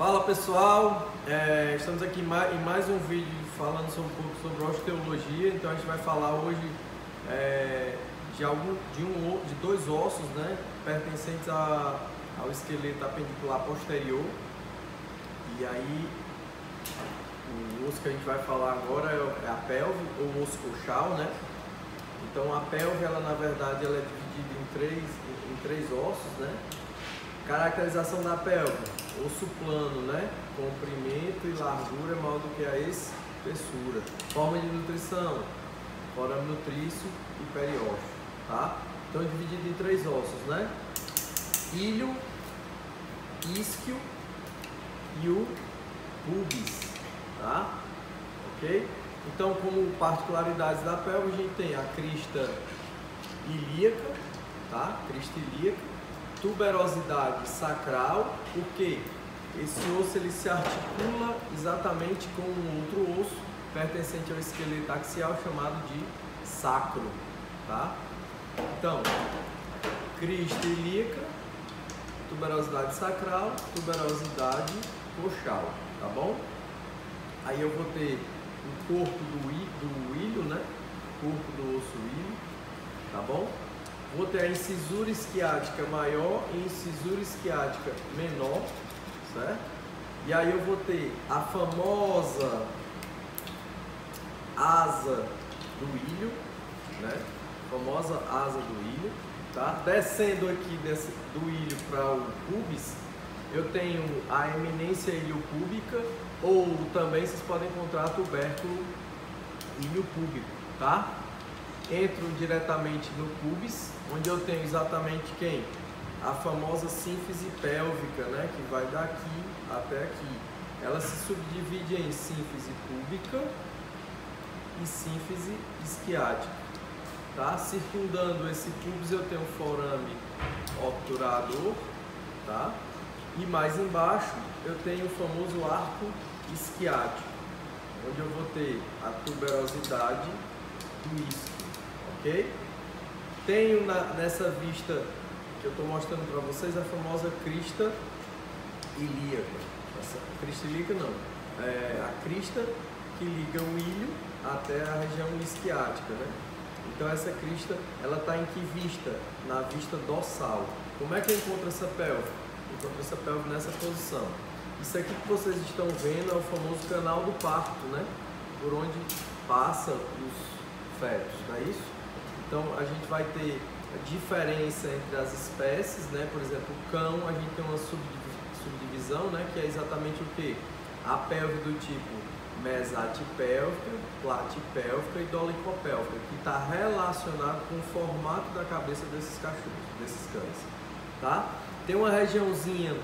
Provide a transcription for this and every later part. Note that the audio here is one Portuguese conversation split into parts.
Fala pessoal, estamos aqui em mais um vídeo falando um pouco sobre osteologia. Então a gente vai falar hoje de dois ossos, né, pertencentes ao esqueleto apendicular posterior. E aí o osso que a gente vai falar agora é a pelve, ou o osso coxal, né? Então a pelve, ela na verdade ela é dividida em três ossos, né? Caracterização da pelve: osso plano, né? Comprimento e largura maior do que a espessura. Forma de nutrição: forame nutrício e periósteo, tá? Então dividido em três ossos, né? Ilho, isquio e o pubis, tá? Ok? Então, como particularidades da pelve, a gente tem a crista ilíaca, tá? Crista ilíaca, tuberosidade sacral, porque esse osso ele se articula exatamente com um outro osso pertencente ao esqueleto axial chamado de sacro, tá? Então, crista ilíaca, tuberosidade sacral, tuberosidade coxal, tá bom? Aí eu vou ter o corpo do ilho, né? Corpo do osso ilho, tá bom? Vou ter a incisura isquiática maior e incisura isquiática menor, certo? E aí eu vou ter a famosa asa do ilho, né? Famosa asa do ilho, tá? Descendo aqui do ilho para o pubis, eu tenho a eminência iliopúbica, ou também vocês podem encontrar tubérculo iliopúbico, tá? Entro diretamente no pubis, onde eu tenho exatamente quem? A famosa sínfise pélvica, né? Que vai daqui até aqui. Ela se subdivide em sínfise púbica e sínfise isquiática, tá? Circundando esse pubis eu tenho o forame obturador, tá? E mais embaixo eu tenho o famoso arco isquiático, onde eu vou ter a tuberosidade do isquio, ok? Tenho nessa vista que eu estou mostrando para vocês a famosa crista ilíaca. Crista ilíaca não, a crista que liga o ilho até a região isquiática, né? Então essa crista, ela está em que vista? Na vista dorsal. Como é que eu encontro essa pelve? Eu encontro essa pelve nessa posição. Isso aqui que vocês estão vendo é o famoso canal do parto, né? Por onde passa os fetos, não é isso? Então a gente vai ter a diferença entre as espécies, né? Por exemplo, o cão, a gente tem uma subdivisão, né? Que é exatamente o que? A pelve do tipo mesatipélvica, platipélvica e dolicopélvica, que está relacionado com o formato da cabeça desses cachorros, desses cães, tá? Tem uma regiãozinha,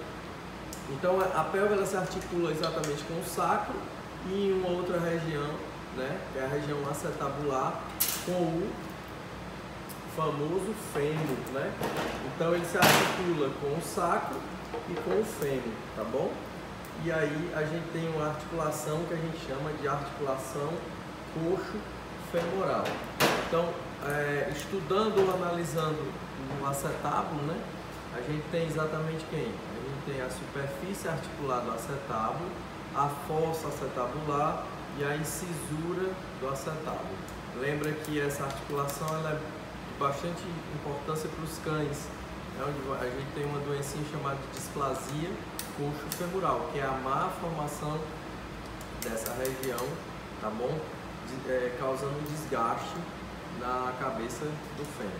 então a pelve ela se articula exatamente com o sacro e em uma outra região, né? Que é a região acetabular com o famoso fêmur, né? Então ele se articula com o sacro e com o fêmur, tá bom? E aí a gente tem uma articulação que a gente chama de articulação coxo-femoral. Então, estudando ou analisando o acetábulo, né? A gente tem exatamente quem? A gente tem a superfície articular do acetábulo, a fossa acetabular e a incisura do acetábulo. Lembra que essa articulação ela é de bastante importância para os cães, onde a gente tem uma doencinha chamada de displasia coxo-femoral, que é a má formação dessa região, tá bom? Causando um desgaste na cabeça do fêmur,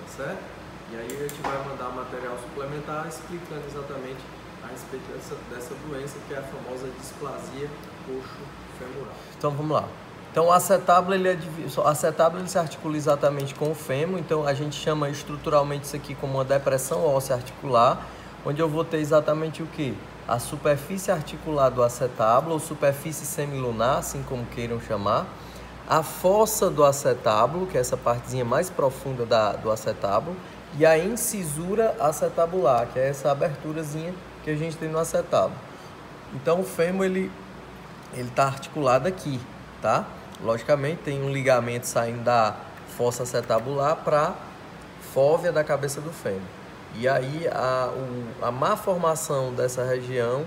tá certo? E aí a gente vai mandar material suplementar explicando exatamente a respeito dessa doença, que é a famosa displasia coxo-femoral. Então vamos lá. Então o acetábulo ele se articula exatamente com o fêmur, então a gente chama estruturalmente isso aqui como uma depressão óssea articular, onde eu vou ter exatamente o que? A superfície articular do acetábulo, ou superfície semilunar, assim como queiram chamar, a fossa do acetábulo, que é essa partezinha mais profunda do acetábulo, e a incisura acetabular, que é essa aberturazinha que a gente tem no acetábulo. Então o fêmur ele está articulado aqui, tá? Logicamente tem um ligamento saindo da fossa acetabular para fóvea da cabeça do fêmur. E aí a má formação dessa região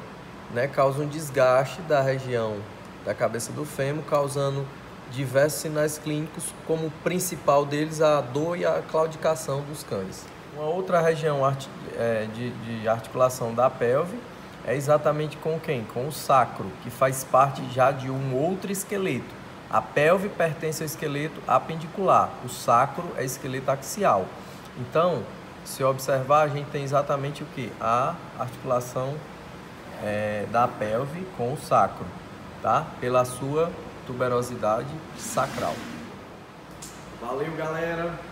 né, causa um desgaste da região da cabeça do fêmur, causando diversos sinais clínicos, como o principal deles a dor e a claudicação dos cães. Uma outra região de articulação da pelve é exatamente com quem? Com o sacro, que faz parte já de um outro esqueleto. A pelve pertence ao esqueleto apendicular, o sacro é esqueleto axial. Então, se observar, a gente tem exatamente o que? A articulação da pelve com o sacro, tá? Pela sua tuberosidade sacral. Valeu, galera!